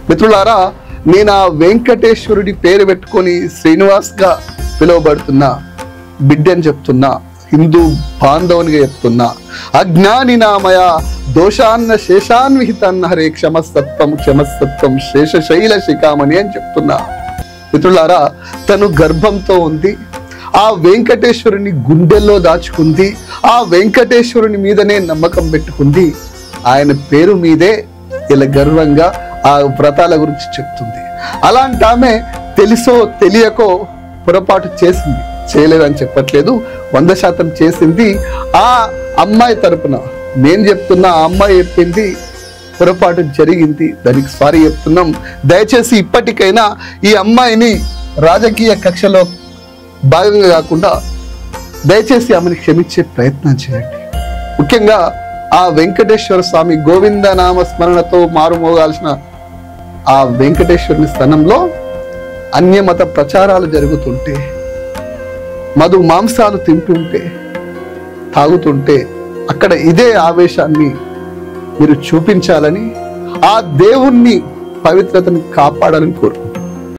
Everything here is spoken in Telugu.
మిత్రులారా, నేను ఆ వెంకటేశ్వరుడి పేరు పెట్టుకొని శ్రీనివాస్గా పిలువబడుతున్నా బిడ్డని చెప్తున్నా, హిందూ బాంధవునిగా చెప్తున్నా. అజ్ఞాని నామయ దోషాన్న శేషాన్విహితాన్న హరే క్షమస్తత్వం క్షమస్తత్వం శేషశైల శిఖామణి అని చెప్తున్నా. మిత్రులారా, తను గర్భంతో ఉంది, ఆ వెంకటేశ్వరుని గుండెల్లో దాచుకుంది, ఆ వెంకటేశ్వరుని మీదనే నమ్మకం పెట్టుకుంది. ఆయన పేరు మీదే ఇలా గర్వంగా ఆ వ్రతాల గురించి చెప్తుంది. అలాంటి ఆమె తెలుసో తెలియకో పొరపాటు చేసింది, చేయలేదని చెప్పట్లేదు, 100% చేసింది. ఆ అమ్మాయి తరపున నేను చెప్తున్నా, ఆ అమ్మాయి చెప్పింది పొరపాటు జరిగింది, దానికి సారీ చెప్తున్నాం. దయచేసి ఇప్పటికైనా ఈ అమ్మాయిని రాజకీయ కక్షలో భాగంగా కాకుండా దయచేసి ఆమెను క్షమించే ప్రయత్నం చేయండి. ముఖ్యంగా ఆ వెంకటేశ్వర స్వామి గోవింద నామ స్మరణతో మారుమోగాల్సిన ఆ వెంకటేశ్వరుని స్థానంలో అన్యమత ప్రచారాలు జరుగుతుంటే, మధు మాంసాలు తింటుంటే, తాగుతుంటే అక్కడ ఇదే ఆవేశాన్ని మీరు చూపించాలని, ఆ దేవుణ్ణి పవిత్రతని కాపాడాలని కోరుకుంటున్నాను.